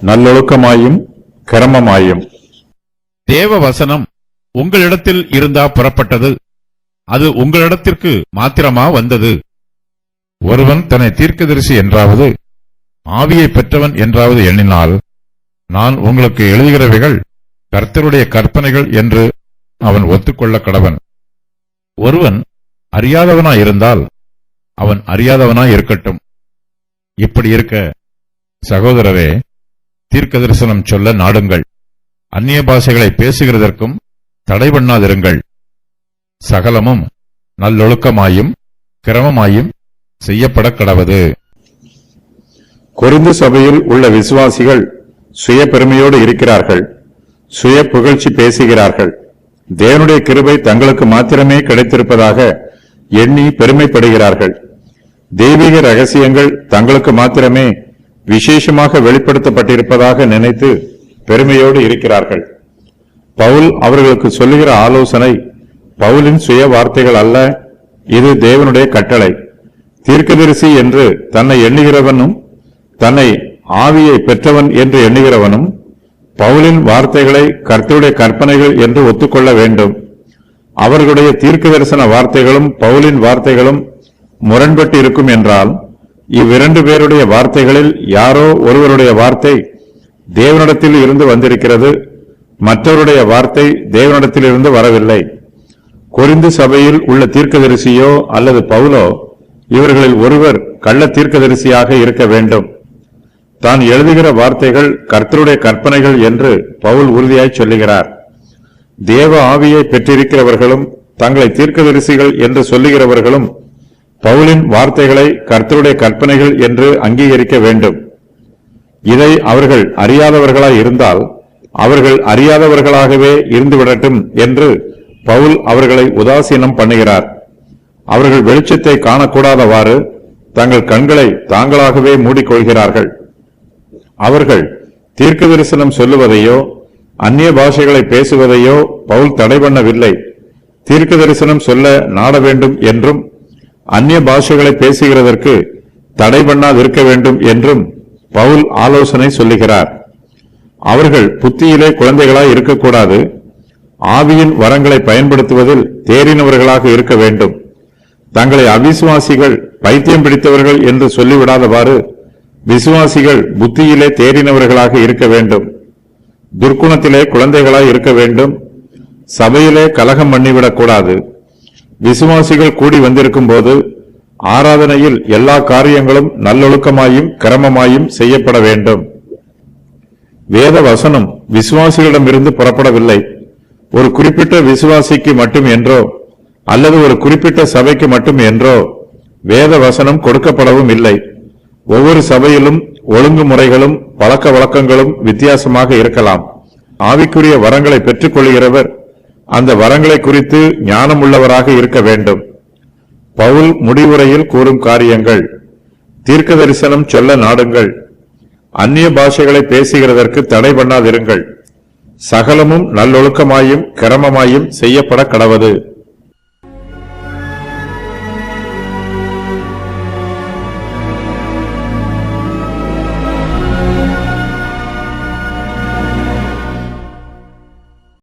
நல்லொழுக்கமாயும் கிரமமாயும். தேவ வசனம் உங்களிடத்தில் இருந்தா புறப்பட்டது, அது உங்களிடத்திற்கு மாத்திரமா வந்தது. ஒருவன் தன்னை தீர்க்கதரிசி என்றாவது ஆவியை பெற்றவன் என்றாவது எண்ணினால், நான் உங்களுக்கு எழுதுகிறவைகள் கர்த்தருடைய கற்பனைகள் என்று அவன் ஒத்துக்கொள்ள கடவன். ஒருவன் அறியாதவனாயிருந்தால் அவன் அறியாதவனாய் இருக்கட்டும். இப்படி இருக்க சகோதரரே, தீர்க்க தரிசனம் சொல்ல நாடுங்கள், அந்நிய பாஷைகளை பேசுகிறதற்கும் தடை பண்ணாதிருங்கள். சகலமும் நல்லொழுக்கமாயும் கிரமமாயும் செய்யப்பட கடவது. கொரிந்து சபையில் உள்ள விசுவாசிகள் சுய பெருமையோடு இருக்கிறார்கள், சுய புகழ்ச்சி பேசுகிறார்கள். தேவனுடைய கிருபை தங்களுக்கு மாத்திரமே கிடைத்திருப்பதாக எண்ணி பெருமைப்படுகிறார்கள். தெய்வீக ரகசியங்கள் தங்களுக்கு மாத்திரமே விசேஷமாக வெளிப்படுத்தப்பட்டிருப்பதாக நினைத்து பெருமையோடு இருக்கிறார்கள். பவுல் அவர்களுக்கு சொல்லுகிற ஆலோசனை பவுலின் சுய வார்த்தைகள் அல்ல, இது தேவனுடைய கட்டளை. தீர்க்கதரிசி என்று தன்னை எண்ணுகிறவனும் தன்னை ஆவியை பெற்றவன் என்று எண்ணுகிறவனும் பவுலின் வார்த்தைகளை கர்த்தருடைய கற்பனைகள் என்று ஒத்துக்கொள்ள வேண்டும். அவர்களுடைய தீர்க்க தரிசன வார்த்தைகளும் பவுலின் வார்த்தைகளும் முரண்பட்டு இருக்கும் என்றால், இவ்விரண்டு பேருடைய வார்த்தைகளில் யாரோ ஒருவருடைய வார்த்தை தேவனிடத்தில் இருந்து வந்திருக்கிறது, மற்றவருடைய வார்த்தை தேவனிடத்தில் இருந்து வரவில்லை. கொரிந்து சபையில் உள்ள தீர்க்கதரிசியோ அல்லது பவுலோ இவர்களில் ஒருவர் கள்ள தீர்க்கதரிசியாக இருக்க வேண்டும். தான் எழுதுகிற வார்த்தைகள் கர்த்தருடைய கற்பனைகள் என்று பவுல் உறுதியாய் சொல்லுகிறார். தேவ ஆவியை பெற்றிருக்கிறவர்களும் தங்களை தீர்க்கதரிசிகள் என்று சொல்லுகிறவர்களும் பவுலின் வார்த்தைகளை கர்த்தருடைய கற்பனைகள் என்று அங்கீகரிக்க வேண்டும். இதை அவர்கள் அறியாதவர்களாய் இருந்தால் அவர்கள் அறியாதவர்களாகவே இருந்துவிடட்டும் என்று பவுல் அவர்களை உதாசீனம் பண்ணுகிறார். அவர்கள் வெளிச்சத்தை காணக்கூடாதவாறு தங்கள் கண்களை தாங்களாகவே மூடிக்கொள்கிறார்கள். அவர்கள் தீர்க்க தரிசனம் சொல்லுவதையோ அந்நிய பாஷைகளை பேசுவதையோ பவுல் தடை பண்ணவில்லை. தீர்க்க தரிசனம் சொல்ல நாட வேண்டும் என்றும் அந்நிய பாஷைகளை பேசுகிறதற்கு தடை பண்ணாதிருக்க வேண்டும் என்றும் பவுல் ஆலோசனை சொல்லுகிறார். அவர்கள் புத்தியிலே குழந்தைகளாய் இருக்கக்கூடாது, ஆவியின் வரங்களை பயன்படுத்துவதில் தேறினவர்களாக இருக்க வேண்டும். தங்களை அவிசுவாசிகள் பைத்தியம் பிடித்தவர்கள் என்று சொல்லிவிடாதவாறு விசுவாசிகள் புத்தியிலே தேறினவர்களாக இருக்க வேண்டும். துர்க்குணத்திலே குழந்தைகளாய் இருக்க வேண்டும். சபையிலே கலகம் பண்ணிவிடக்கூடாது. விசுவாசிகள் கூடி வந்திருக்கும் போது ஆராதனையில் எல்லா காரியங்களும் நல்லொழுக்கமாயும் கிரமமாயும் செய்யப்பட வேண்டும். வேத வசனம் விசுவாசிகளிடமிருந்து புறப்படவில்லை. ஒரு குறிப்பிட்ட விசுவாசிக்கு மட்டும் என்றோ அல்லது ஒரு குறிப்பிட்ட சபைக்கு மட்டும் என்றோ வேத வசனம் கொடுக்கப்படவும் இல்லை. ஒவ்வொரு சபையிலும் ஒழுங்குமுறைகளும் பழக்க வழக்கங்களும் வித்தியாசமாக இருக்கலாம். ஆவிக்குரிய வரங்களை பெற்றுக் கொள்கிறவர் அந்த வரங்களை குறித்து ஞானமுள்ளவராக இருக்க வேண்டும். பவுல் முடிவுரையில் கூறும் காரியங்கள்: தீர்க்க தரிசனம் சொல்ல நாடுங்கள், அந்நிய பாஷைகளை பேசுகிறதற்கு தடை பண்ணாதிருங்கள், சகலமும் நல்லொழுக்கமாயும் கிரமமாயும் செய்யப்பட கடவது.